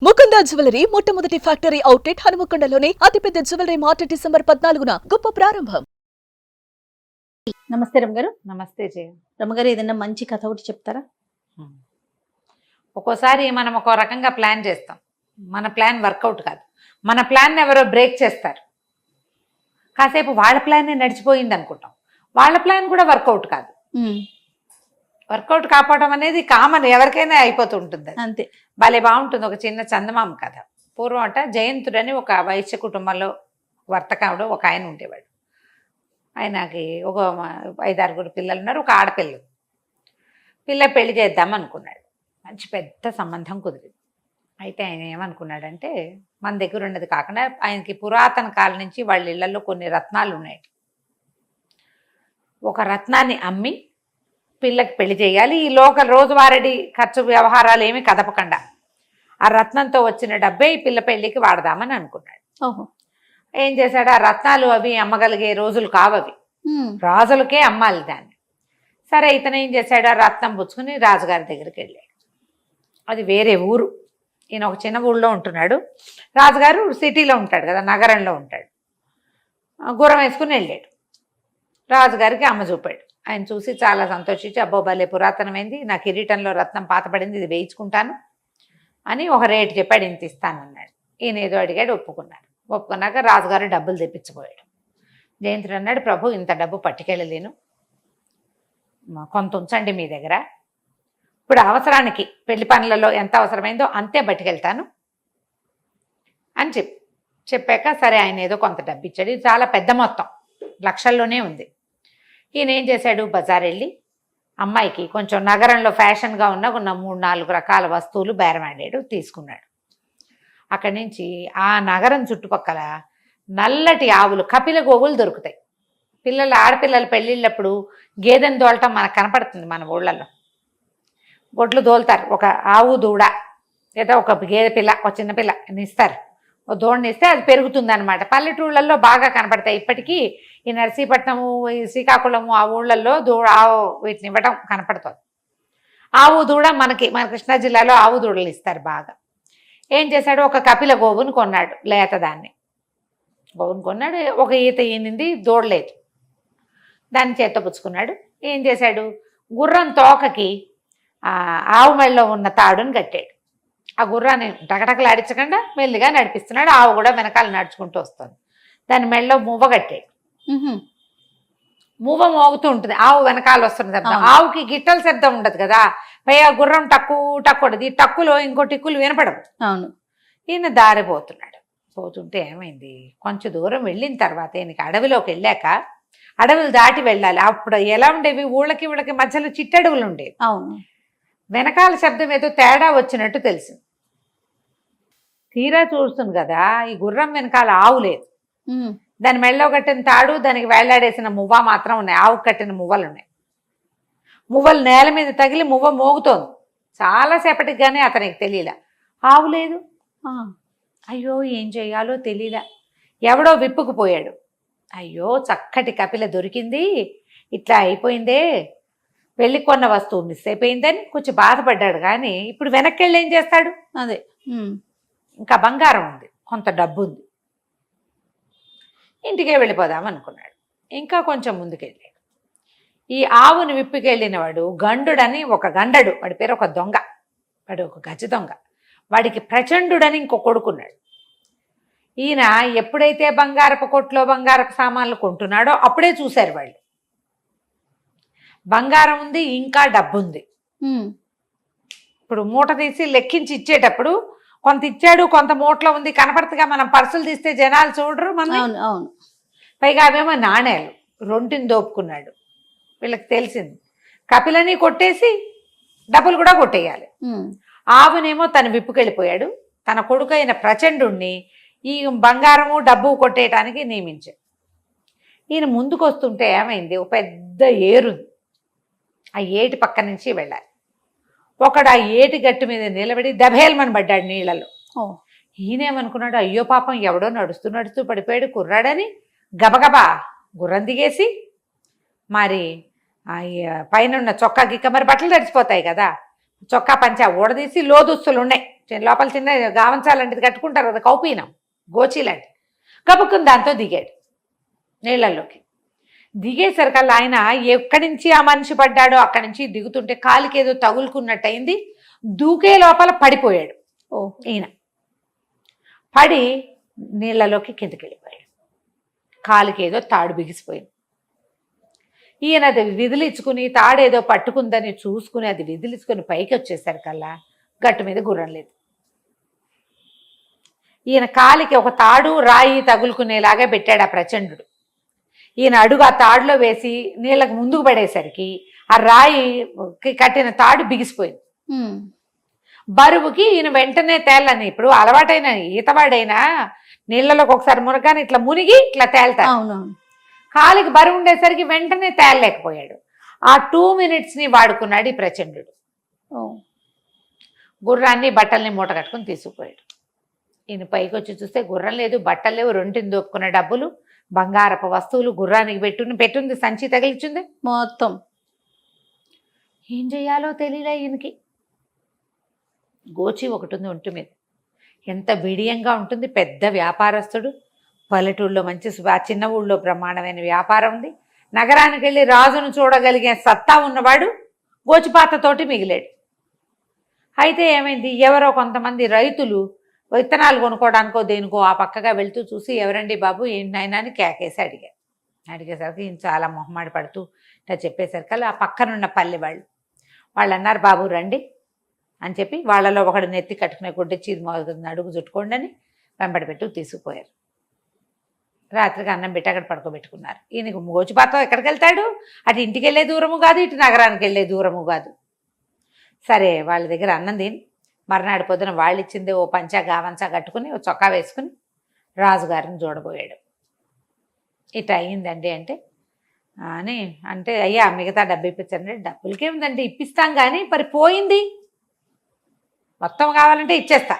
Mukunda jewellery మొట్టమొదటి factory outlet హనుమకొండలోనే అతిపెద్ద jewellery mart December 14న గొప్ప ప్రారంభం. నమస్తే రమ్మగారు. నమస్తే జయ. రమ్మగారు, ఏదైనా మంచి కథ ఒకటి చెప్తారా? ఒక్కోసారి మనం ఒక రకంగా ప్లాన్ చేస్తాం, మన ప్లాన్ వర్కౌట్ కాదు, మన ప్లాన్ ఎవరో బ్రేక్ చేస్తారు. కాసేపు వాళ్ళ ప్లాన్ నడిచిపోయింది అనుకుంటాం, వాళ్ళ ప్లాన్ కూడా వర్కౌట్ కాదు. వర్కౌట్ కాపాడడం అనేది కామన్, ఎవరికైనా అయిపోతూ ఉంటుంది. అంతే, భలే బాగుంటుంది. ఒక చిన్న చందమామ కథ. పూర్వం అట జయంతుడని ఒక వైశ్య కుటుంబంలో వర్తకాడు ఒక ఆయన ఉండేవాడు. ఆయనకి ఒక 5-6 పిల్లలు ఉన్నారు, ఒక ఆడపిల్ల. పిల్ల పెళ్లి చేద్దాం అనుకున్నాడు. మంచి పెద్ద సంబంధం కుదిరింది. అయితే ఆయన ఏమనుకున్నాడంటే, మన దగ్గర ఉన్నది కాకుండా ఆయనకి పురాతన కాలం నుంచి వాళ్ళ ఇళ్లలో కొన్ని రత్నాలు ఉన్నాయి. ఒక రత్నాన్ని అమ్మి పిల్లకి పెళ్లి చేయాలి. ఈ రోజువారీ ఖర్చు వ్యవహారాలు ఏమి కదపకుండా ఆ రత్నంతో వచ్చిన డబ్బే ఈ పిల్ల పెళ్లికి వాడదామని అనుకున్నాడు. ఓహో. ఏం చేశాడు, ఆ రత్నాలు అవి అమ్మగలిగే రోజులు కావవి, రాజులకే అమ్మాలి దాన్ని. సరే, ఇతను ఏం చేశాడు, ఆ రత్నం పుచ్చుకుని రాజుగారి దగ్గరికి వెళ్ళాడు. అది వేరే ఊరు, ఈయన ఒక చిన్న ఊళ్ళో ఉంటున్నాడు. రాజుగారు సిటీలో ఉంటాడు కదా, నగరంలో ఉంటాడు. గుర్రం వేసుకుని వెళ్ళాడు. రాజుగారికి అమ్మ చూపాడు. ఆయన చూసి చాలా సంతోషించి, అబ్బో భలే పురాతనమైంది, నా కిరీటంలో రత్నం పాతపడింది, ఇది వేయించుకుంటాను అని ఒక రేటు చెప్పాడు. ఇంత ఇస్తానన్నాడు. ఈయన ఏదో అడిగాడు, ఒప్పుకున్నాడు. ఒప్పుకున్నాక రాజుగారు డబ్బులు తెప్పించిపోయాడు. జయంతుడు అన్నాడు, ప్రభు ఇంత డబ్బు పట్టుకెళ్ళలేను, కొంత ఉంచండి మీ దగ్గర, ఇప్పుడు అవసరానికి పెళ్లి పనులలో ఎంత అవసరమైందో అంతే పట్టుకెళ్తాను అని చెప్పాక సరే, ఆయన ఏదో కొంత డబ్బు ఇచ్చాడు. ఇది చాలా పెద్ద మొత్తం, లక్షల్లోనే ఉంది. ఈయన ఏం చేశాడు, బజార్ వెళ్ళి అమ్మాయికి కొంచెం నగరంలో ఫ్యాషన్గా ఉన్న 3-4 రకాల వస్తువులు బేరమాడాడు, తీసుకున్నాడు. అక్కడి నుంచి ఆ నగరం చుట్టుపక్కల నల్లటి ఆవులు, కపిల గోవులు దొరుకుతాయి. ఆడపిల్లలు పెళ్ళిళ్ళప్పుడు గేదెను దోలటం మనకు కనపడుతుంది మన ఊళ్ళల్లో. గొడ్లు దోలుతారు, ఒక ఆవు దూడ లేదా ఒక గేదె పిల్ల, ఒక చిన్న పిల్ల ఇస్తారు, ఓ దూడని ఇస్తే అది పెరుగుతుంది అనమాట. పల్లెటూళ్ళల్లో బాగా కనపడతాయి. ఇప్పటికీ ఈ నర్సీపట్నము, ఈ శ్రీకాకుళము, ఆ ఊళ్ళల్లో వీటిని ఇవ్వడం కనపడుతుంది. ఆవు దూడ మన కృష్ణా జిల్లాలో ఆవు దూడలు ఇస్తారు బాగా. ఏం చేశాడు, ఒక కపిల గోవుని కొన్నాడు, లేత దాన్ని గోవుని కొన్నాడు. ఒక ఈత ఈనింది, దూడలేదు, దాన్ని చేత్తో పుచ్చుకున్నాడు. ఏం చేశాడు, గుర్రం తోకకి ఆవు మెళ్ళలో ఉన్న తాడుని కట్టాడు. ఆ గుర్రాన్ని టకటకలాడించకుండా మెల్లిగా నడిపిస్తున్నాడు. ఆవు కూడా వెనకాల నడుచుకుంటూ వస్తుంది. దాని మెళ్ళలో మువ్వ కట్టాడు. మువ్వ మోగుతూ ఉంటుంది, ఆవు వెనకాల వస్తున్న శబ్దం. ఆవుకి గిట్టల శబ్దం ఉండదు కదా, పైగా గుర్రం టక్కుడది, ఈ టక్కులో ఇంకో టిక్కులు వినపడవు. అవును. ఈయన దారి పోతుంటే ఏమైంది, కొంచెం దూరం వెళ్ళిన తర్వాత ఈయనకి అడవిలోకి వెళ్ళాక, అడవులు దాటి వెళ్ళాలి. అప్పుడు ఎలా ఉండేవి, ఊళ్ళకి మధ్యలో చిట్టడవులు ఉండేవి. అవును. వెనకాల శబ్దం ఏదో తేడా వచ్చినట్టు తెలిసింది. తీరా చూస్తుంది కదా, ఈ గుర్రం వెనకాల ఆవు లేదు. దాని మెళ్ళలో కట్టిన తాడు, దానికి వేళ్లాడేసిన మువ్వ మాత్రం ఉన్నాయి. ఆవుకు కట్టిన మువ్వలు ఉన్నాయి. మువ్వలు నేల మీద తగిలి మువ్వ మోగుతోంది. చాలాసేపటికి కానీ అతనికి తెలియలా, ఆవు లేదు. అయ్యో ఏం చెయ్యాలో తెలియలా. ఎవడో విప్పుకుపోయాడు. అయ్యో చక్కటి కపిల దొరికింది, ఇట్లా అయిపోయిందే, వెళ్ళి కొన్న వస్తువు మిస్ అయిపోయిందని కొంచెం బాధపడ్డాడు. కానీ ఇప్పుడు వెనక్కి వెళ్ళి ఏం చేస్తాడు, అదే ఇంకా బంగారం ఉంది, కొంత డబ్బు ఉంది, ఇంటికే వెళ్ళిపోదాం అనుకున్నాడు. ఇంకా కొంచెం ముందుకెళ్ళాడు. ఈ ఆవుని విప్పుకెళ్ళిన వాడు గండుడని ఒక గండడు, వాడి పేరు ఒక దొంగ, వాడు ఒక గజ దొంగ. వాడికి ప్రచండుడని ఇంకో కొడుకున్నాడు. ఈయన ఎప్పుడైతే బంగారపు కొట్లో బంగారపు సామాన్లు కొంటున్నాడో అప్పుడే చూశారు వాళ్ళు, బంగారం ఉంది, ఇంకా డబ్బు ఉంది. ఇప్పుడు మూట తీసి లెక్కించి ఇచ్చేటప్పుడు కొంత ఇచ్చాడు, కొంత మూటలో ఉంది కనపడుతుందిగా. మనం పర్సులు తీస్తే జనాలు చూడరు మన. అవును. పైగా అవేమో నాణేలు, రొంటిని దోపుకున్నాడు. వీళ్ళకి తెలిసింది, కపిలని కొట్టేసి డబ్బులు కూడా కొట్టేయాలి. ఆవునేమో తను విప్పుకెళ్ళిపోయాడు. తన కొడుకైన ప్రచండుణ్ణి ఈ బంగారము డబ్బు కొట్టేయటానికి నియమించాడు. ఈయన ముందుకు వస్తుంటే ఏమైంది, ఒక పెద్ద ఏరుంది. ఆ ఏటి పక్క నుంచి వెళ్ళాలి. ఒకడు ఆ ఏటి గట్టు మీద నిలబడి దభేల్మని పడ్డాడు నీళ్ళలో. ఈయనేమనుకున్నాడు, అయ్యో పాపం ఎవడో నడుస్తూ పడిపోయాడు కుర్రాడని గబగబా గుర్రం దిగేసి, మరి పైన ఉన్న చొక్కా గిక్క, మరి బట్టలు తడిచిపోతాయి కదా, చొక్కా పంచా ఊడదీసి లోదుస్తులు ఉన్నాయి లోపల చిన్న గావంచాలంటిది కట్టుకుంటారు కదా, కౌపీనం గోచి లాంటి, కప్పుకుని దాంతో దిగాడు నీళ్ళల్లోకి. దిగేసరికల్లా ఆయన ఎక్కడి నుంచి ఆ మనిషి పడ్డాడో అక్కడి నుంచి దిగుతుంటే కాలికి ఏదో తగులుకున్నట్టయింది. దూకే లోపల పడిపోయాడు. ఈయన పడి నీళ్ళలోకి కిందకి వెళ్ళిపోయాడు. కాలికి ఏదో తాడు బిగిసిపోయింది. ఈయన అది విదిలించుకుని తాడేదో పట్టుకుందని చూసుకుని అది విదిలించుకుని పైకి వచ్చేసరికల్లా గట్టు మీద గుర్రం లేదు. ఈయన కాలికి ఒక తాడు రాయి తగులుకునేలాగా పెట్టాడు ఆ ప్రచండు. ఈయన అడుగు ఆ తాడులో వేసి నీళ్ళకు ముందుకు పడేసరికి ఆ రాయి కట్టిన తాడు బిగిసిపోయింది. బరువుకి ఈయన వెంటనే తేలని, ఇప్పుడు అలవాటైన ఈతవాడైనా నీళ్ళలోకి ఒకసారి మునగానే ఇట్లా మునిగి ఇట్లా తేల్తాడు. కాలికి బరువు ఉండేసరికి వెంటనే తేలలేకపోయాడు. ఆ 2 minutesని వాడుకున్నాడు ఈ ప్రచండు. గుర్రాన్ని బట్టల్ని మూట కట్టుకుని తీసుకుపోయాడు. ఈయన పైకి వచ్చి చూస్తే గుర్రం లేదు, బట్టలు లేవు, రొంటిని దొక్కున్న డబ్బులు, బంగారపు వస్తువులు గుర్రానికి పెట్టుంది, సంచి తగిలించింది మొత్తం. ఏం చెయ్యాలో తెలియలే ఈయనకి. గోచి ఒకటి ఉంది ఒంటి మీద, ఎంత బిడియంగా ఉంటుంది. పెద్ద వ్యాపారస్తుడు, పల్లెటూళ్ళలో మంచి చిన్న ఊళ్ళో బ్రహ్మాండమైన వ్యాపారం ఉంది. నగరానికి వెళ్ళి రాజును చూడగలిగే సత్తా ఉన్నవాడు గోచిపాతతోటి మిగిలాడు. అయితే ఏమైంది, ఎవరో కొంతమంది రైతులు విత్తనాలు కొనుక్కోవడానికో దేనికో ఆ పక్కగా వెళ్తూ చూసి, ఎవరండి బాబు ఏంటైనా అని కేకేసి అడిగేసరికి ఈయన చాలా మొహమాట పడుతూ ఇట్లా చెప్పేసరికి ఆ పక్కనున్న పల్లె వాళ్ళు అన్నారు, బాబు రండి అని చెప్పి వాళ్ళలో ఒకడు నెత్తి కట్టుకునే కొట్టి చీది అడుగు చుట్టుకోండి అని వెంబడి పెట్టు తీసుకుపోయారు. రాత్రికి అన్నం పెట్టి అక్కడ పడుకోబెట్టుకున్నారు. ఈయనకు గోచిపాతం ఎక్కడికి వెళ్తాడు, అటు ఇంటికి వెళ్ళే దూరము కాదు, ఇటు నగరానికి వెళ్ళే దూరము కాదు. సరే వాళ్ళ దగ్గర అన్నం తిని మర్నాడు పొద్దున వాళ్ళు ఇచ్చిందే ఓ పంచా గావంచా కట్టుకుని ఓ చొక్కా వేసుకుని రాజుగారిని చూడబోయాడు. ఇట్లా అయ్యిందండి అంటే అయ్యా మిగతా డబ్బు ఇప్పించండి. డబ్బులకేముందండి, ఇప్పిస్తాం కానీ మరి పోయింది, మొత్తం కావాలంటే ఇచ్చేస్తా,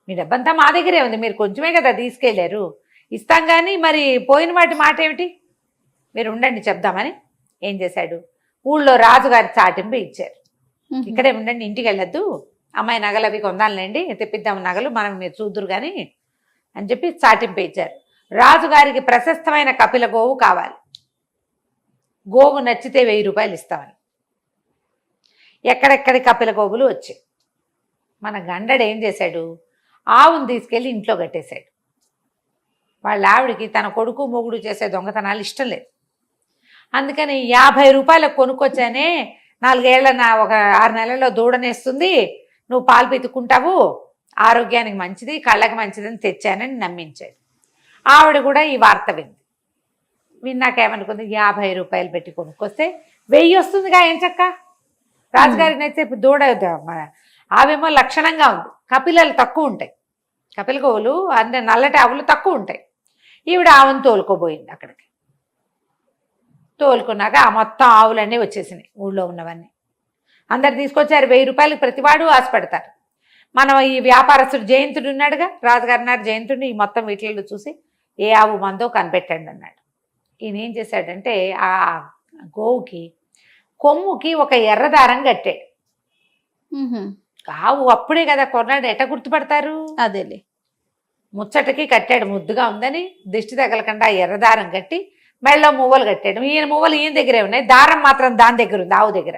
మీ డబ్బంతా మా దగ్గరే ఉంది, మీరు కొంచెమే కదా తీసుకెళ్ళారు, ఇస్తాం కానీ మరి పోయిన వాటి మాట ఏమిటి, మీరు ఉండండి చెప్దామని ఏం చేశాడు, ఊళ్ళో రాజుగారి చాటింపు ఇచ్చారు. ఇక్కడే ఉండండి, ఇంటికి వెళ్ళొద్దు, అమ్మాయి నగలు అవి కొందాలండి, తెప్పిద్దాం నగలు, మనం మీరు చూద్దురు కానీ అని చెప్పి చాటింపు ఇచ్చారు. రాజుగారికి ప్రశస్తమైన కపిల గోవు కావాలి, గోవు నచ్చితే 1000 రూపాయలు ఇస్తామని. ఎక్కడెక్కడి కపిల గోవులు వచ్చాయి. మన గండడు ఏం చేశాడు, ఆవును తీసుకెళ్ళి ఇంట్లో కట్టేశాడు. వాళ్ళ ఆవిడికి తన కొడుకు మొగుడు చేసే దొంగతనాలు ఇష్టం లేదు. అందుకని 50 రూపాయలకు కొనుక్కొచ్చానే, 4 ఏళ్ల ఒక 6 నెలల్లో దూడనేస్తుంది, నువ్వు పాలు పితుక్కుంటావు, ఆరోగ్యానికి మంచిది, కళ్ళకి మంచిదని తెచ్చానని నమ్మించాడు. ఆవిడ కూడా ఈ వార్త విన్నాకేమనుకుంది, 50 రూపాయలు పెట్టి కొనుక్కొస్తే 1000 వస్తుందిగా, ఏం చక్క రాజుగారికి నచ్చితే దూడ ఆవేమో లక్షణంగా ఉంది, కపిలలు తక్కువ ఉంటాయి, కపిల గోవులు అంటే నల్లటి ఆవులు తక్కువ ఉంటాయి. ఈవిడ ఆవును తోలుకోబోయింది. అక్కడికి తోలుకున్నాక ఆ మొత్తం ఆవులన్నీ వచ్చేసినాయి, ఊళ్ళో ఉన్నవన్నీ అందరు తీసుకొచ్చారు. 1000 రూపాయలకు ప్రతివాడు ఆశపడతారు. మనం ఈ వ్యాపారస్తుడు జయంతుడు ఉన్నాడుగా, రాజుగారు అన్నారు జయంతుడిని ఈ మొత్తం వీటిల్లో చూసి ఏ ఆవు మందో కనిపెట్టండి అన్నాడు. ఈయన ఏం చేశాడంటే ఆ గోవుకి కొమ్ముకి ఒక ఎర్రదారం కట్టాడు. ఆవు అప్పుడే కదా కొన్నాడు, ఎట్ట గుర్తుపడతారు, అదేలే ముచ్చటకి కట్టాడు, ముద్దుగా ఉందని దిష్టి తగలకుండా ఎర్రదారం కట్టి మెళ్ళలో మువ్వలు కట్టాడు. ఈయన మువ్వలు ఈయన దగ్గరే ఉన్నాయి, దారం మాత్రం దాని దగ్గర ఉంది, ఆవు దగ్గర.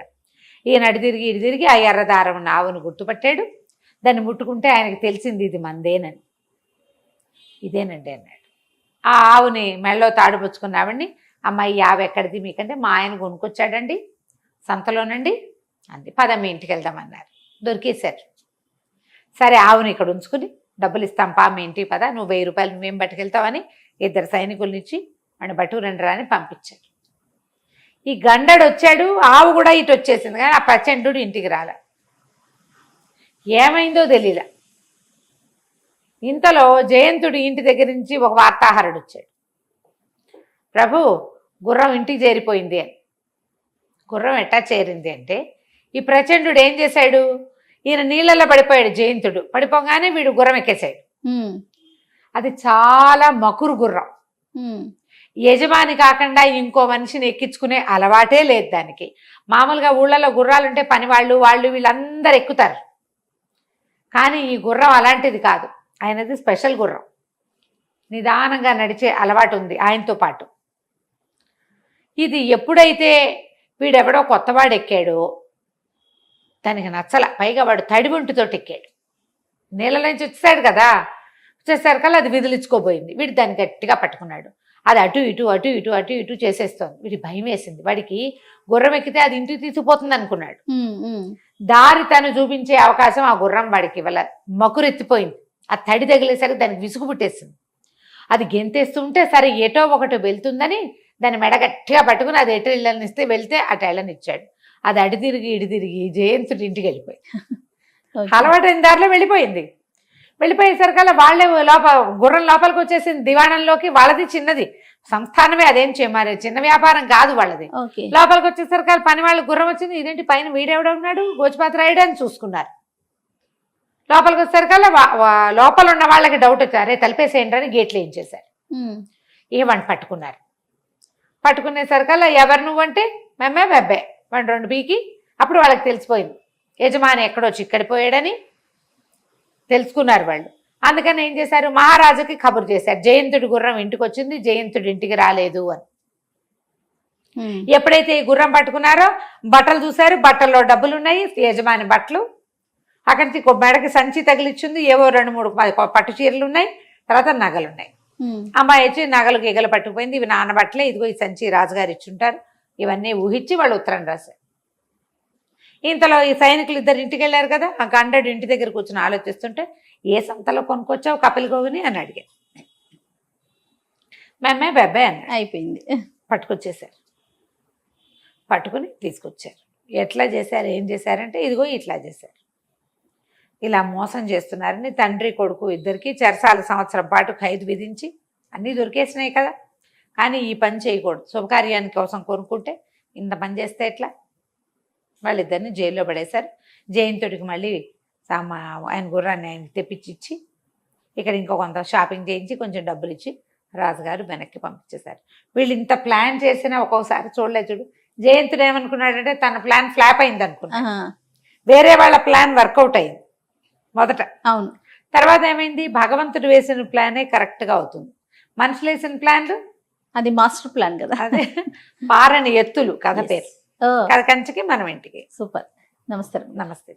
ఈయన ఇటు తిరిగి ఆ ఎర్రదారం ఉన్న ఆవును గుర్తుపట్టాడు. దాన్ని ముట్టుకుంటే ఆయనకు తెలిసింది ఇది మందేనని. ఇదేనండి అన్నాడు. ఆ ఆవుని మెళ్ళలో తాడుపుచ్చుకున్న ఆవిడ్ని, అమ్మాయి ఈ ఆవు ఎక్కడిది మీకంటే, మా ఆయన కొనుక్కొచ్చాడండి సంతలోనండి అంది. పద మీ ఇంటికి వెళ్దామన్నారు. దొరికేశారు. సరే ఆవుని ఇక్కడ ఉంచుకుని డబ్బులు ఇస్తాం పా మీ ఇంటికి పద, నువ్వు 1000 రూపాయలు మేము పట్టుకెళ్తామని 2 సైనికుల్ని ఇచ్చి వాడిని బట్టుకురండి అని పంపించారు. ఈ గండడు వచ్చాడు, ఆవు కూడా ఇటు వచ్చేసింది, కానీ ఆ ప్రచండు ఇంటికి రాలే. ఏమైందో తెలియలే. ఇంతలో జయంతుడు ఇంటి దగ్గర నుంచి ఒక వార్తాహరుడు వచ్చాడు. ప్రభు, గుర్రం ఇంటికి చేరిపోయింది అని. గుర్రం ఎట్టా చేరింది అంటే, ఈ ప్రచండు ఏం చేశాడు, ఈయన నీళ్ళల్లో పడిపోయాడు. జయంతుడు పడిపోగానే వీడు గుర్రం ఎక్కేశాడు. అది చాలా మకురు గుర్రం, యజమాని కాకుండా ఇంకో మనిషిని ఎక్కించుకునే అలవాటే లేదు దానికి. మామూలుగా ఊళ్ళలో గుర్రాలుంటే పని వాళ్ళు వీళ్ళందరూ ఎక్కుతారు, కానీ ఈ గుర్రం అలాంటిది కాదు, ఆయనది స్పెషల్ గుర్రం. నిదానంగా నడిచే అలవాటు ఉంది ఆయనతో పాటు. ఇది ఎప్పుడైతే వీడెవడో కొత్తవాడు ఎక్కాడో దానికి నచ్చల. పైగా వాడు తడిబొంటితో ఎక్కాడు. నీళ్ళ నుంచి వచ్చేసాడు కదా, వచ్చేసరికల్లా అది విదిలించుకోబోయింది. వీడు దాన్ని గట్టిగా పట్టుకున్నాడు. అది అటు ఇటు అటు ఇటు అటు ఇటు చేసేస్తోంది. వీడికి భయం వేసింది. వాడికి గుర్రం ఎక్కితే అది ఇంటికి తీసుకుపోతుంది అనుకున్నాడు. దారి తను చూపించే అవకాశం ఆ గుర్రం వాడికి ఇవ్వల. మకురెత్తిపోయింది. ఆ తడి తగిలేసరికి దానికి విసుగు పుట్టేసింది. అది గెంతేస్తూ ఉంటే సరే ఎటో ఒకటి వెళ్తుందని దాని మెడ గట్టిగా పట్టుకుని అది ఎటు ఇళ్ళనిస్తే వెళ్తే అటు ఇళ్ళనిచ్చాడు. అది అడి తిరిగి ఇడి తిరిగి జయంతుడి ఇంటికి వెళ్ళిపోయి అలవాటైన దారిలో వెళ్ళిపోయింది. వెళ్ళిపోయేసరికల్లా వాళ్ళే గుర్రం లోపలికి వచ్చేసింది దివాణంలోకి. వాళ్ళది చిన్నది సంస్థానమే, అదేం మరి చిన్న వ్యాపారం కాదు వాళ్ళది. లోపలికి వచ్చేసరికి పని వాళ్ళకి గుర్రం వచ్చింది. ఇదేంటి పైన వీడెవడ ఉన్నాడు, గోచిపాత్రాయుడు అని చూసుకున్నారు. లోపలికి వచ్చేసరికల్లా లోపల ఉన్న వాళ్ళకి డౌట్ వచ్చారు, తలిపేసేయండి అని గేట్లు ఏం చేశారు. ఏమని పట్టుకున్నారు. పట్టుకునేసరికల్లా ఎవరు నువ్వంటే మేమే బెబ్బే వాడు 2 పీకి. అప్పుడు వాళ్ళకి తెలిసిపోయింది యజమాని ఎక్కడో చిక్కడిపోయాడని తెలుసుకున్నారు వాళ్ళు. అందుకని ఏం చేశారు, మహారాజుకి కబురు చేశారు, జయంతుడి గుర్రం ఇంటికి వచ్చింది, జయంతుడి ఇంటికి రాలేదు అని. ఎప్పుడైతే ఈ గుర్రం పట్టుకున్నారో బట్టలు చూశారు, బట్టల్లో డబ్బులు ఉన్నాయి, యజమాని బట్టలు. అక్కడి నుంచి మెడకి సంచి తగిలిచ్చింది, ఏవో 2-3 పట్టు చీరలు ఉన్నాయి, తర్వాత నగలున్నాయి. అమ్మాయి వచ్చి నగలు గీగలు పట్టుకుపోయింది. ఇవి నాన్న బట్టలే, ఇదిగో ఈ సంచి రాజుగారు ఇచ్చుంటారు. ఇవన్నీ ఊహించి వాళ్ళు ఉత్తరం రాశారు. ఇంతలో ఈ సైనికులు 2 ఇంటికి వెళ్ళారు కదా, ఆ గండడు ఇంటి దగ్గర కూర్చొని ఆలోచిస్తుంటే, ఏ సంతలో కొనుక్కొచ్చావు కపిల్ గోగుని అని అడిగారు. మేమే బెబ్బే అన్నాడు. అయిపోయింది. పట్టుకొచ్చేసారు. పట్టుకుని తీసుకొచ్చారు. ఎట్లా చేశారు, ఏం చేశారంటే ఇదిగో ఇట్లా చేశారు, ఇలా మోసం చేస్తున్నారని తండ్రి కొడుకు ఇద్దరికి చెరసాల సంవత్సరం పాటు ఖైదు విధించి అన్నీ దొరికేసినాయి కదా. కానీ ఈ పని చేయకూడదు, శుభకార్యానికి కోసం కొనుక్కుంటే ఇంత పని చేస్తే ఎట్లా. వాళ్ళిద్దరిని జైల్లో పడేశారు. జయంతుడికి మళ్ళీ ఆయన గుర్రాన్ని ఆయనకి తెప్పించి ఇక్కడ ఇంకో కొంత షాపింగ్ చేయించి కొంచెం డబ్బులు ఇచ్చి రాజుగారు వెనక్కి పంపించేశారు. వీళ్ళు ఇంత ప్లాన్ చేసినా ఒక్కోసారి చూడు, జయంతుడు ఏమనుకున్నాడంటే తన ప్లాన్ ఫ్లాప్ అయింది అనుకున్నాడు. వేరే వాళ్ళ ప్లాన్ వర్కౌట్ అయింది మొదట. అవును. తర్వాత ఏమైంది, భగవంతుడు వేసిన ప్లానే కరెక్ట్గా అవుతుంది. మనుషులు వేసిన ప్లాన్లు అది మాస్టర్ ప్లాన్ కదా. అదే పారని ఎత్తులు కథ పేరు. కథ కంచికి మనం ఇంటికి. సూపర్. నమస్తే. నమస్తే.